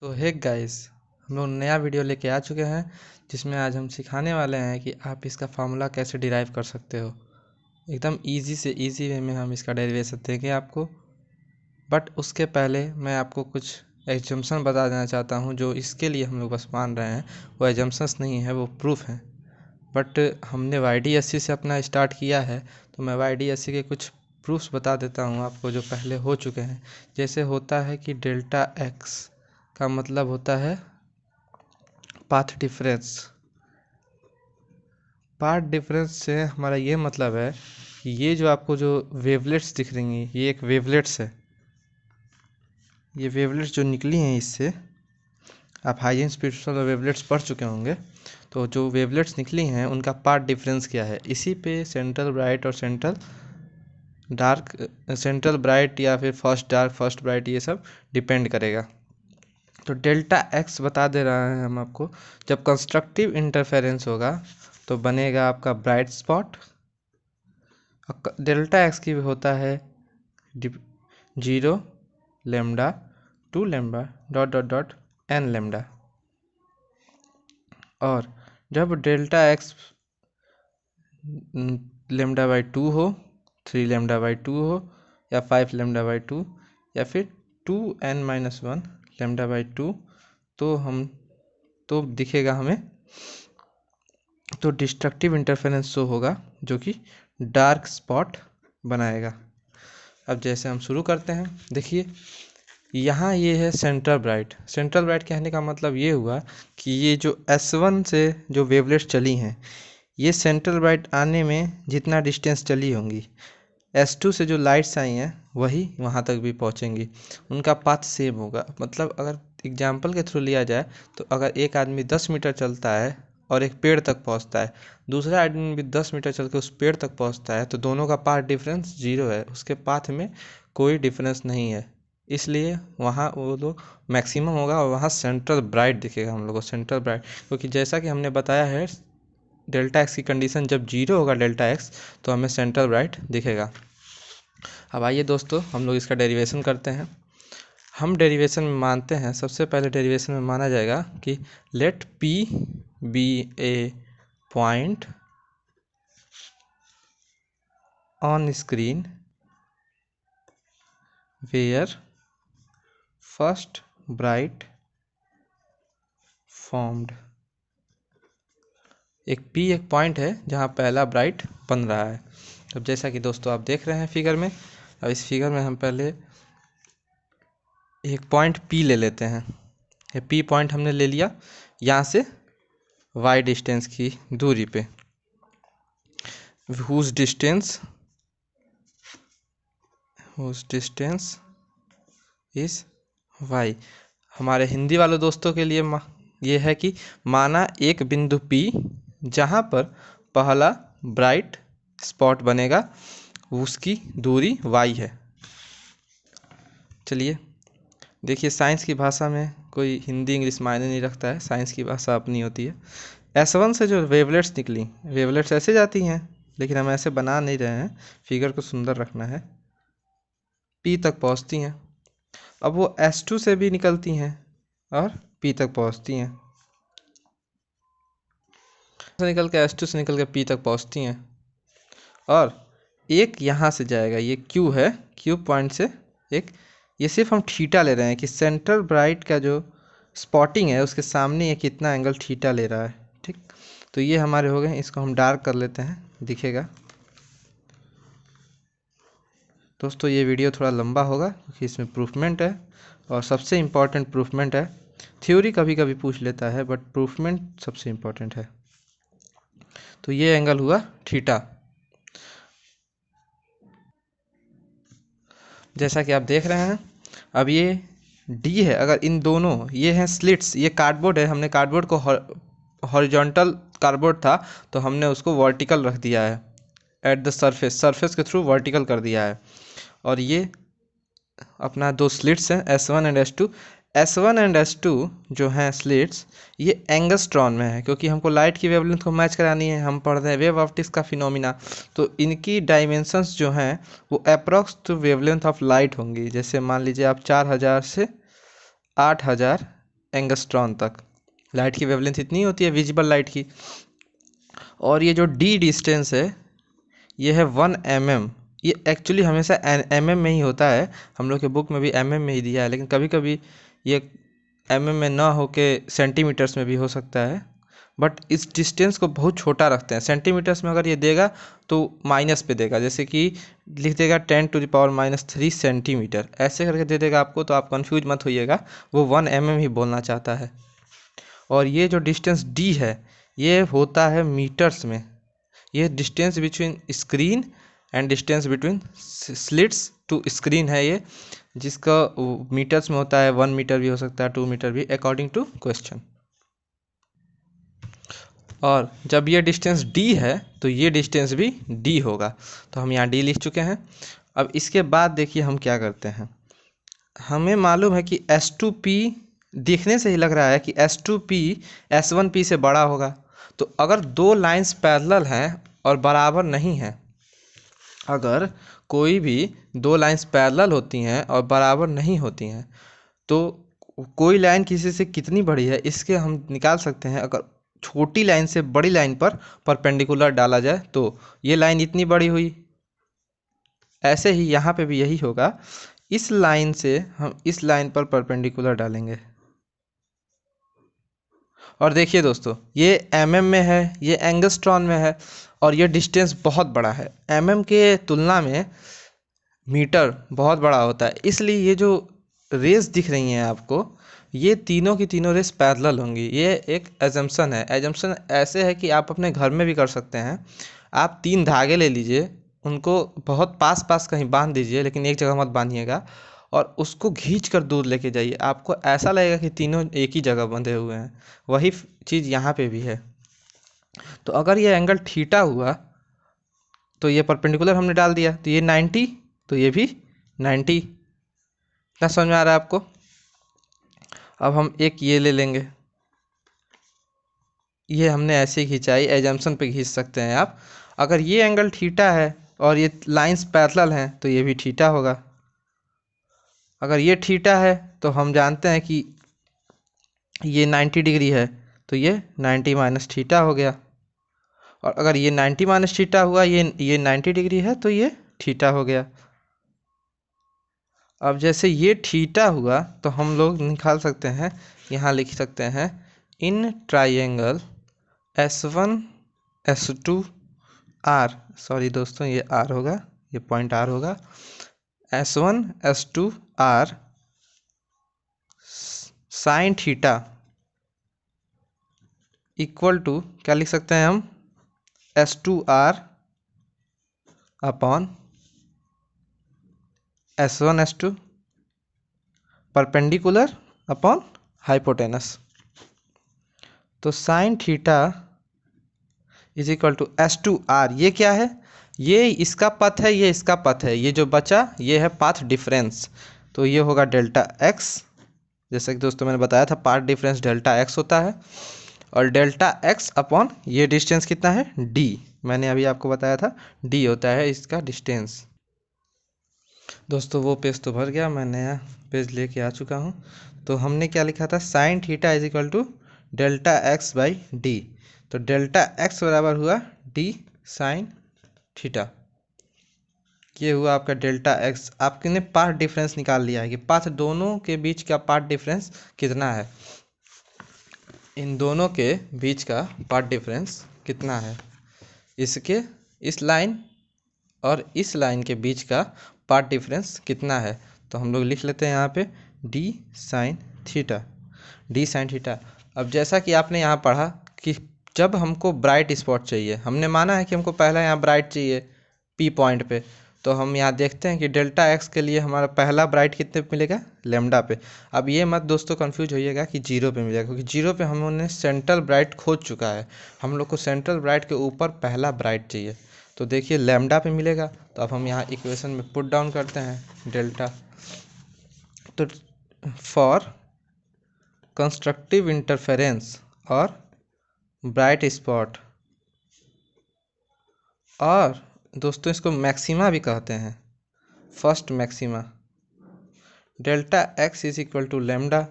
तो hey guys, हम लोग नया वीडियो लेके आ चुके हैं जिसमें आज हम सिखाने वाले हैं कि आप इसका फार्मूला कैसे डिराइव कर सकते हो। एकदम इजी से इजी वे में हम इसका डेरिवेशन देंगे आपको। बट उसके पहले मैं आपको कुछ एग्जम्पशन बता देना चाहता हूँ जो इसके लिए हम लोग बस मान रहे हैं। वो एग्जम्पशंस नहीं है, वो प्रूफ हैं। बट हमने YDSC से अपना स्टार्ट किया है, तो मैं YDSC के कुछ प्रूफ्स बता देता हूँ आपको जो पहले हो चुके हैं। जैसे होता है कि डेल्टा एक्स का मतलब होता है पाथ डिफरेंस। पाथ डिफरेंस से हमारा ये मतलब है कि ये जो आपको जो वेवलेट्स दिख रही हैं, ये एक वेवलेट्स है। ये वेवलेट्स जो निकली हैं, इससे आप हाई स्पिरिचुअल वेवलेट्स पढ़ चुके होंगे। तो जो वेवलेट्स निकली हैं उनका पाथ डिफरेंस क्या है, इसी पे सेंट्रल ब्राइट और सेंट्रल डार्क, सेंट्रल ब्राइट या फिर फर्स्ट डार्क फर्स्ट ब्राइट, ये सब डिपेंड करेगा। तो डेल्टा एक्स बता दे रहा है हम आपको, जब कंस्ट्रक्टिव इंटरफेरेंस होगा तो बनेगा आपका ब्राइट स्पॉट। डेल्टा एक्स की होता है 0 lambda 2 lambda dot dot dot n lambda. और जब डेल्टा एक्स लेमडा बाई 2 हो, 3 लेमडा बाई 2 हो, या 5 लेमडा बाई 2, या फिर 2n-1 लेमडा बाई 2, तो दिखेगा हमें, तो डिस्ट्रक्टिव इंटरफेरेंस शो होगा जो कि डार्क स्पॉट बनाएगा। अब जैसे हम शुरू करते हैं, देखिए यहाँ ये है सेंट्रल ब्राइट। सेंट्रल ब्राइट कहने का मतलब ये हुआ कि ये जो S1 से जो वेवलेट्स चली हैं, ये सेंट्रल ब्राइट आने में जितना डिस्टेंस चली होंगी, S2 से जो लाइट्स आई हैं वही वहाँ तक भी पहुँचेंगी। उनका पाथ सेम होगा। मतलब अगर एग्जाम्पल के थ्रू लिया जाए तो अगर एक आदमी 10 मीटर चलता है और एक पेड़ तक पहुँचता है, दूसरा आदमी भी 10 मीटर चल के उस पेड़ तक पहुँचता है, तो दोनों का पाथ डिफरेंस 0 है। उसके पाथ में कोई डिफरेंस नहीं है, इसलिए वहाँ वो लोग मैक्सिमम होगा और वहाँ सेंट्रल ब्राइट दिखेगा हम लोग को, सेंट्रल ब्राइट। क्योंकि जैसा कि हमने बताया है, डेल्टा एक्स की कंडीशन जब 0 होगा डेल्टा एक्स, तो हमें सेंट्रल ब्राइट दिखेगा। अब आइए दोस्तों, हम लोग इसका डेरिवेशन करते हैं। हम डेरिवेशन में मानते हैं, सबसे पहले डेरिवेशन में माना जाएगा कि let P be a point on screen where first bright formed. एक P एक पॉइंट है जहाँ पहला ब्राइट बन रहा है। अब जैसा कि दोस्तों आप देख रहे हैं फिगर में, अब इस फिगर में हम पहले एक पॉइंट P ले लेते हैं। ये P पॉइंट हमने ले लिया यहाँ से y डिस्टेंस की दूरी पे, whose distance is y। हमारे हिंदी वाले दोस्तों के लिए ये है कि माना एक बिंदु P जहाँ पर पहला ब्राइट स्पॉट बनेगा, उसकी दूरी y है। चलिए देखिए, साइंस की भाषा में कोई हिंदी इंग्लिश मायने नहीं रखता है, साइंस की भाषा अपनी होती है। S1 से जो वेवलेट्स निकली, वेवलेट्स ऐसे जाती हैं, लेकिन हम ऐसे बना नहीं रहे हैं, फिगर को सुंदर रखना है। P तक पहुंचती हैं, अब वो S2 से भी निकलती हैं और P तक पहुंचती हैं, निकल के S2 से निकल के P तक पहुंचती हैं। और एक यहाँ से जाएगा, ये Q है, Q पॉइंट से एक, ये सिर्फ हम थीटा ले रहे हैं कि सेंट्रल ब्राइट का जो स्पॉटिंग है उसके सामने ये कितना एंगल थीटा ले रहा है। ठीक, तो ये हमारे हो गए। इसको हम डार्क कर लेते हैं, दिखेगा। दोस्तों ये वीडियो थोड़ा लंबा होगा क्योंकि इसमें प्रूफमेंट है, और सबसे इम्पॉर्टेंट प्रूफमेंट है। थ्योरी कभी कभी पूछ लेता है, बट प्रूफमेंट सबसे इम्पॉर्टेंट है। तो ये एंगल हुआ थीटा। जैसा कि आप देख रहे हैं, अब ये D है। अगर इन दोनों, ये हैं स्लिट्स, ये कार्डबोर्ड है, हमने कार्डबोर्ड को हॉरिजॉन्टल कार्डबोर्ड था तो हमने उसको वर्टिकल रख दिया है, एट द सरफेस के थ्रू वर्टिकल कर दिया है। और ये अपना दो स्लिट्स हैं S1 and S2। S1 and S2 जो हैं स्लिट्स, ये एंगस्ट्रॉन में है क्योंकि हमको लाइट की वेवलेंथ को मैच करानी है। हम पढ़ रहे हैं वेव ऑप्टिक्स का फिनोमिना, तो इनकी डायमेंशंस जो हैं वो approx to wavelength of light होंगी। जैसे मान लीजिए आप 4000 से 8000 एंगस्ट्रॉन तक। लाइट की वेवलेंथ इतनी होती है विजिबल लाइट की। और ये जो डी डिस्टेंस है ये है 1 mm। ये एक्चुअली हमेशा mm में ही होता है, हम लोग के बुक में भी mm में ही दिया है, लेकिन कभी कभी ये mm में ना होके सेंटीमीटर्स में भी हो सकता है। बट इस डिस्टेंस को बहुत छोटा रखते हैं। सेंटीमीटर्स में अगर ये देगा तो माइनस पे देगा, जैसे कि लिख देगा 10⁻³ सेंटीमीटर, ऐसे करके दे देगा आपको, तो आप कंफ्यूज मत होइएगा, वो 1 mm ही बोलना चाहता है। और ये जो डिस्टेंस डी है ये होता है मीटर्स में। ये distance between screen and distance between slits to screen है ये, जिसका मीटर्स में होता है। 1 मीटर भी हो सकता है, 2 मीटर भी, अकॉर्डिंग टू क्वेश्चन। और जब ये डिस्टेंस d है तो ये डिस्टेंस भी d होगा। तो हम यहाँ d लिख चुके हैं। अब इसके बाद देखिए हम क्या करते हैं। हमें मालूम है कि S2P, देखने से ही लग रहा है कि S2P S1P से बड़ा होगा। तो अगर दो लाइंस पैरेलल हैं और बराबर नहीं हैं, अगर कोई भी दो लाइंस पैरेलल होती हैं और बराबर नहीं होती हैं, तो कोई लाइन किसी से कितनी बड़ी है इसके हम निकाल सकते हैं। अगर छोटी लाइन से बड़ी लाइन पर परपेंडिकुलर डाला जाए तो ये लाइन इतनी बड़ी हुई। ऐसे ही यहाँ पे भी यही होगा, इस लाइन से हम इस लाइन पर परपेंडिकुलर डालेंगे। और देखिए दोस्तों, ये mm में है, ये एंगस्ट्रॉन में है, और ये डिस्टेंस बहुत बड़ा है। mm के तुलना में मीटर बहुत बड़ा होता है, इसलिए ये जो रेस दिख रही हैं आपको, ये तीनों की तीनों रेस पैरेलल होंगी। ये एक एजम्पशन है। एजम्पशन ऐसे है कि आप अपने घर में भी कर सकते हैं। आप 3 धागे ले लीजिए, उनको बहुत पास पास कहीं बांध दीजिए, लेकिन एक जगह मत बांधिएगा, और उसको खींच कर दूर लेके जाइए। आपको ऐसा लगेगा कि तीनों एक ही जगह बंधे हुए हैं। वही चीज़ यहाँ पे भी है। तो अगर ये एंगल थीटा हुआ तो ये परपेंडिकुलर हमने डाल दिया, तो ये 90, तो ये भी 90। इतना समझ में आ रहा है आपको? अब हम एक ये ले लेंगे, ये हमने ऐसे ही खिंचाई, एजम्पशन पे खींच सकते हैं आप। अगर ये एंगल थीटा है और ये लाइंस पैरेलल हैं तो ये भी थीटा होगा। अगर ये थीटा है तो हम जानते हैं कि ये 90 डिग्री है, तो ये 90 माइनस थीटा हो गया। और अगर ये 90 माइनस थीटा हुआ, ये 90 डिग्री है, तो ये थीटा हो गया। अब जैसे ये थीटा हुआ तो हम लोग निकाल सकते हैं, यहाँ लिख सकते हैं, in triangle S1 S2 R, sorry दोस्तों ये R होगा, ये पॉइंट R होगा, S1 S2 R sine theta equal to क्या लिख सकते हैं हम, S2R upon S1 S2 perpendicular upon hypotenuse. तो sine theta is equal to S2R। ये क्या है? ये इसका पथ है, ये इसका पथ है, ये जो बचा ये है पाथ डिफरेंस। तो ये होगा डेल्टा x, जैसे कि दोस्तों मैंने बताया था पाथ डिफरेंस डेल्टा x होता है। और डेल्टा x अपॉन ये डिस्टेंस कितना है, d, मैंने अभी आपको बताया था d होता है इसका डिस्टेंस। दोस्तों वो पेज तो भर गया, मैं नया पेज लेके आ चुका हूँ। तो हमने क्या लिखा था, sine theta is equal to delta x by d. तो डेल्टा x बराबर हुआ d साइन थीटा। ये हुआ आपका डेल्टा x। आपने पाथ डिफरेंस निकाल लिया है कि पाथ दोनों के बीच का पाथ डिफरेंस कितना है। इन दोनों के बीच का पाथ डिफरेंस कितना है, इसके इस लाइन और इस लाइन के बीच का पाथ डिफरेंस कितना है। तो हम लोग लिख लेते हैं यहाँ पे d sine theta, d sine theta. अब जैसा कि आपने यहाँ पढ़ा कि जब हमको ब्राइट स्पॉट चाहिए, हमने माना है कि हमको पहला यहाँ ब्राइट चाहिए P पॉइंट पे, तो हम यहाँ देखते हैं कि डेल्टा x के लिए हमारा पहला ब्राइट कितने पे मिलेगा, लेमडा पे। अब ये मत दोस्तों कंफ्यूज होइएगा कि 0 पे मिलेगा, क्योंकि 0 पे हमने सेंट्रल ब्राइट खोज चुका है। हम लोग को सेंट्रल ब्राइट के ऊपर पहला ब्राइट चाहिए, तो देखिए लेमडा पे मिलेगा। तो अब हम यहाँ इक्वेशन में पुट डाउन करते हैं डेल्टा। तो फॉर कंस्ट्रक्टिव इंटरफेरेंस और ब्राइट स्पॉट, और दोस्तों इसको मैक्सिमा भी कहते हैं, first maxima, delta x is equal to lambda.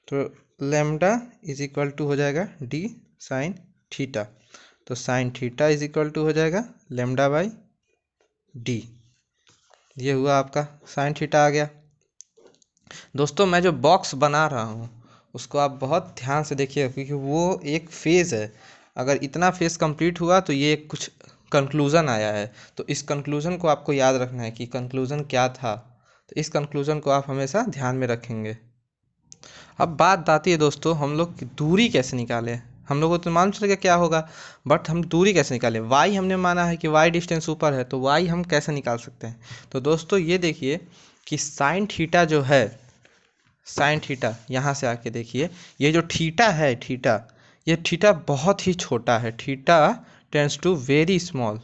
तो लेमडा इज इक्वल टू हो जाएगा डी साइन थीटा। तो sine theta is equal to हो जाएगा लेमडा बाई डी। ये हुआ आपका साइन थीटा आ गया। दोस्तों मैं जो बॉक्स बना रहा हूँ उसको आप बहुत ध्यान से देखिए, क्योंकि वो एक फेज़ है। अगर इतना फेज़ कंप्लीट हुआ तो ये कुछ कंक्लूज़न आया है, तो इस कंक्लूज़न को आपको याद रखना है कि कंक्लूज़न क्या था। तो इस कंक्लूज़न को आप हमेशा ध्यान में रखेंगे। अब बात आती है दोस्तों, हम लोग दूरी कैसे निकालें। हम लोगों को तो मालूम चल गया क्या होगा, बट हम दूरी कैसे निकालें। वाई हमने माना है कि वाई डिस्टेंस ऊपर है, तो वाई हम कैसे निकाल सकते हैं। तो दोस्तों ये देखिए कि साइन थीटा जो है, साइन थीटा यहाँ से आके देखिए, ये जो थीटा है थीटा, ये थीटा बहुत ही छोटा है। Theta tends to very small.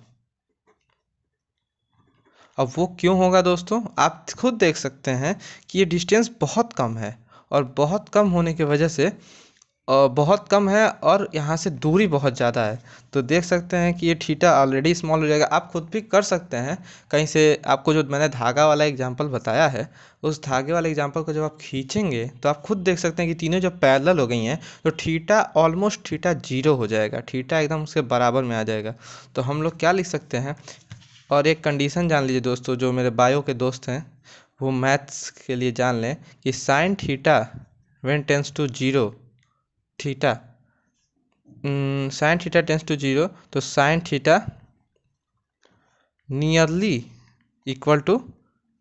अब वो क्यों होगा दोस्तों, आप खुद देख सकते हैं कि ये डिस्टेंस बहुत कम है, और बहुत कम होने की वजह से बहुत कम है, और यहाँ से दूरी बहुत ज़्यादा है। तो देख सकते हैं कि ये थीटा ऑलरेडी स्मॉल हो जाएगा। आप खुद भी कर सकते हैं कहीं से। आपको जो मैंने धागा वाला एग्जांपल बताया है, उस धागे वाले एग्जांपल को जब आप खींचेंगे तो आप खुद देख सकते हैं कि तीनों जब पैरेलल हो गई हैं तो थीटा ऑलमोस्ट थीटा जीरो हो जाएगा, थीटा एकदम उसके बराबर में आ जाएगा। तो हम लोग क्या लिख सकते हैं, और एक कंडीशन जान लीजिए दोस्तों, जो मेरे बायो के दोस्त हैं वो मैथ्स के लिए जान लें कि sine theta when tends to zero theta, sine theta tends to zero, तो sine theta nearly equal to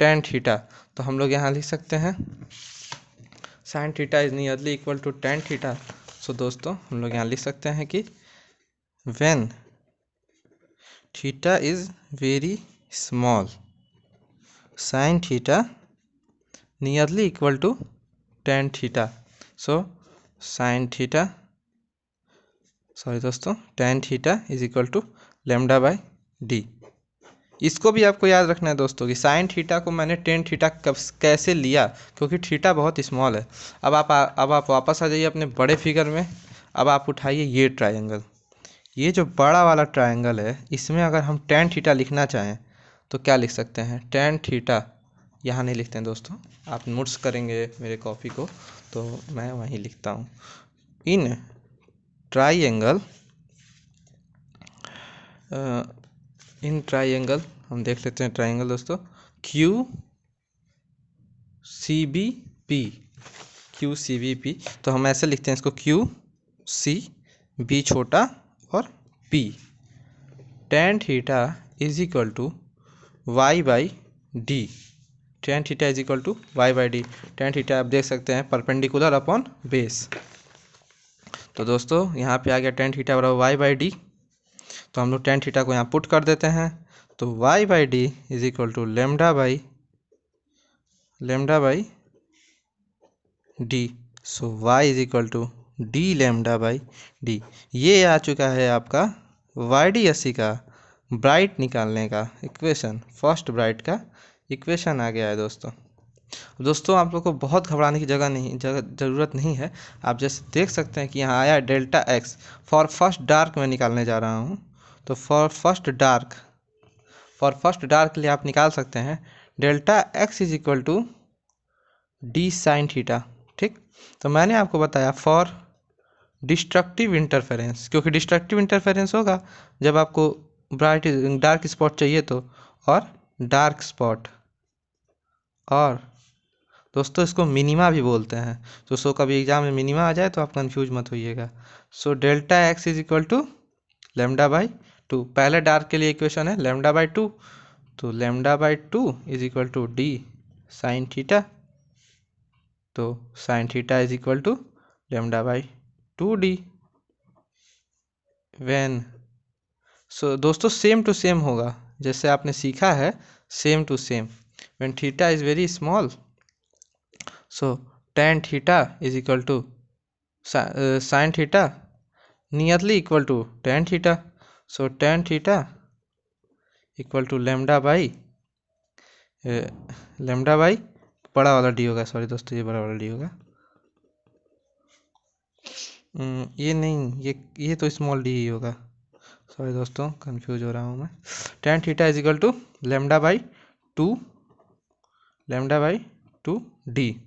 tan theta. तो हम लोग यहाँ लिख सकते हैं sine theta is nearly equal to tan theta. So दोस्तों हम लोग यहाँ लिख सकते हैं कि when theta is very small, sine theta nearly equal to tan theta. So sine theta, sorry दोस्तों, tan theta is equal to lambda by D. इसको भी आपको याद रखना है दोस्तों कि साइन थीटा को मैंने टेन थीटा कैसे लिया, क्योंकि थीटा बहुत स्मॉल है। अब आप वापस आ जाइए अपने बड़े फिगर में। अब आप उठाइए ये ट्रायंगल, ये जो बड़ा वाला ट्रायंगल है, इसमें अगर हम टेन थीटा लिखना चाहें तो क्या लिख सकते हैं। टेन थीटा यहाँ नहीं लिखते हैं दोस्तों, आप नोट्स करेंगे मेरे कॉपी को तो मैं वहीं लिखता हूँ। इन ट्रायंगल, इन ट्रायंगल हम देख लेते हैं ट्रायंगल दोस्तों, Q C B P, Q C B P. तो हम ऐसे लिखते हैं इसको, क्यू सी बी छोटा और P, tan theta is equal to y by d. Tan theta is equal to y by d. Tan theta आप देख सकते हैं परपेंडिकुलर अपॉन बेस। तो दोस्तों यहाँ पे आ गया टेन थीटा बराबर वाई बाई डी। तो हम लोग टेन थीटा को यहाँ पुट कर देते हैं, तो y by d is equal to lambda by d. So y is equal to d lambda by d. ये आ चुका है आपका वाई डी एस सी का ब्राइट निकालने का इक्वेशन, फर्स्ट ब्राइट का इक्वेशन आ गया है दोस्तों आप लोग को बहुत घबराने की ज़रूरत नहीं है। आप जैसे देख सकते हैं कि यहाँ आया delta x, for first dark मैं निकालने जा रहा हूँ। तो फॉर फर्स्ट डार्क के लिए आप निकाल सकते हैं delta x is equal to d sine theta. ठीक, तो मैंने आपको बताया फॉर डिस्ट्रक्टिव इंटरफेरेंस, क्योंकि डिस्ट्रक्टिव इंटरफेरेंस होगा जब आपको ब्राइट डार्क स्पॉट चाहिए तो, और डार्क स्पॉट, और दोस्तों इसको मिनिमा भी बोलते हैं। तो सो कभी एग्जाम में मिनिमा आ जाए तो आप कंफ्यूज मत होइएगा। So delta x is equal to lambda by two, पहले डार्क के लिए इक्वेशन है लेमडा बाई टू, तो lambda by two is equal to d sine theta. तो sine theta is equal to lambda by two d when, so दोस्तों same to same होगा जैसे आपने सीखा है, same to same. When theta is very small, so tan theta is equal to sin theta nearly equal to tan theta, so tan theta equal to lambda by बड़ा वाला D होगा, sorry दोस्तों ये बड़ा वाला डी होगा, ये नहीं, ये तो स्मॉल डी ही होगा, सॉरी दोस्तों कंफ्यूज हो रहा हूँ मैं। tan theta is equal to lambda by two d.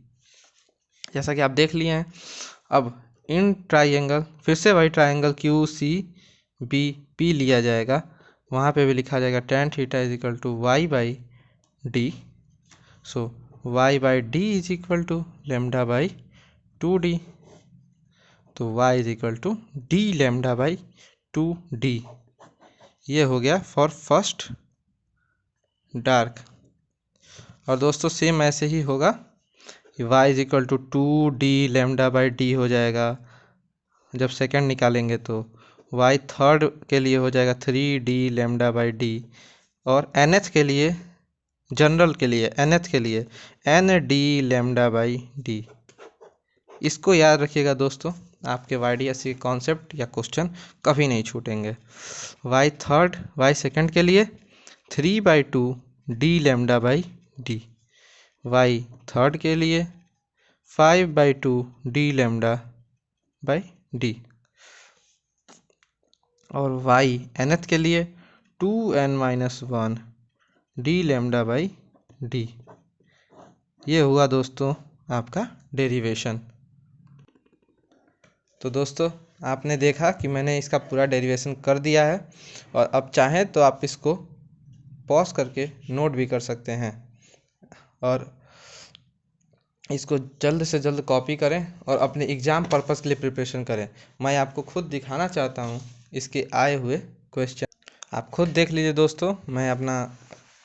जैसा कि आप देख लिए हैं। अब इन ट्राइंगल फिर से वही triangle Q C B P लिया जाएगा, वहाँ पे भी लिखा जाएगा tan theta is equal to y by d. So y by d is equal to lambda by 2d। तो y is equal to d lambda by 2d। ये हो गया फॉर फर्स्ट डार्क। और दोस्तों सेम ऐसे ही होगा, y is equal to 2d lambda by d हो जाएगा जब सेकंड निकालेंगे, तो y थर्ड के लिए हो जाएगा 3d लेमडा बाई डी। और nth के लिए, जनरल के लिए, nth के लिए nd लेमडा बाई डी। इसको याद रखिएगा दोस्तों, आपके YDSC के कॉन्सेप्ट या क्वेश्चन कभी नहीं छूटेंगे। y थर्ड, y सेकंड के लिए 3/2 d lambda by D. y third के लिए 5/2 d लेमडा बाई डी। और y nth के लिए 2n-1 d lambda by d. ये हुआ दोस्तों आपका डेरिवेशन। तो दोस्तों आपने देखा कि मैंने इसका पूरा डेरिवेशन कर दिया है, और अब चाहें तो आप इसको पॉज करके नोट भी कर सकते हैं, और इसको जल्द से जल्द कॉपी करें और अपने एग्ज़ाम पर्पज़ के लिए प्रिपरेशन करें। मैं आपको खुद दिखाना चाहता हूँ इसके आए हुए क्वेश्चन, आप खुद देख लीजिए दोस्तों। मैं अपना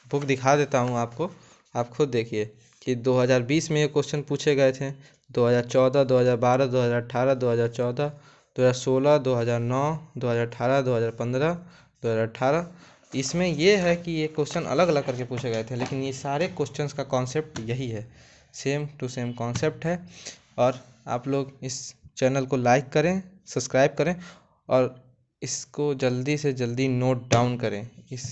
बुक दिखा देता हूँ आपको, आप खुद देखिए कि 2020 में ये क्वेश्चन पूछे गए थे, 2014, 2012, 2018, 2014, 2016, 2009, 2018, 2015, 2018। इसमें ये है कि ये क्वेश्चन अलग अलग करके पूछे गए थे, लेकिन ये सारे क्वेश्चंस का कॉन्सेप्ट यही है, सेम टू सेम कॉन्सेप्ट है। और आप लोग इस चैनल को लाइक करें, सब्सक्राइब करें, और इसको जल्दी से जल्दी नोट डाउन करें।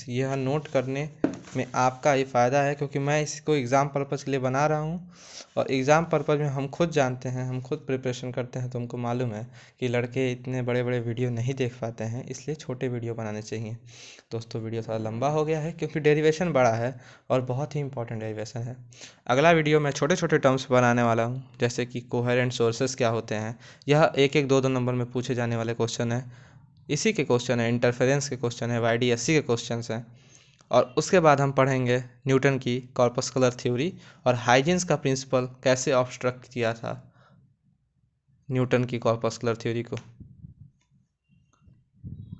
यह नोट करने में आपका ही फ़ायदा है, क्योंकि मैं इसको एग्ज़ाम पर्पज़ के लिए बना रहा हूँ, और एग्ज़ाम पर्पज़ में हम खुद जानते हैं, हम खुद प्रिपरेशन करते हैं, तो हमको मालूम है कि लड़के इतने बड़े बड़े वीडियो नहीं देख पाते हैं, इसलिए छोटे वीडियो बनाने चाहिए। दोस्तों वीडियो थोड़ा लंबा हो गया है क्योंकि डेरिवेशन बड़ा है और बहुत ही इंपॉर्टेंट डेरिवेशन है। अगला वीडियो मैं छोटे छोटे टर्म्स बनाने वाला हूँ, जैसे कि कोहेरेंट सोर्सेस क्या होते हैं। यह 1-1, 2-2 नंबर में पूछे जाने वाले क्वेश्चन है, इसी के क्वेश्चन है, इंटरफेरेंस के क्वेश्चन है, YDSC के क्वेश्चन हैं। और उसके बाद हम पढ़ेंगे न्यूटन की कॉर्पस्कुलर थ्योरी और हाइजेंस का प्रिंसिपल कैसे ऑब्स्ट्रक्ट किया था न्यूटन की कॉर्पस्कुलर थ्योरी को।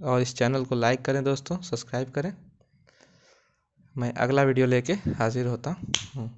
और इस चैनल को लाइक करें दोस्तों, सब्सक्राइब करें। मैं अगला वीडियो लेके हाजिर होता हूँ।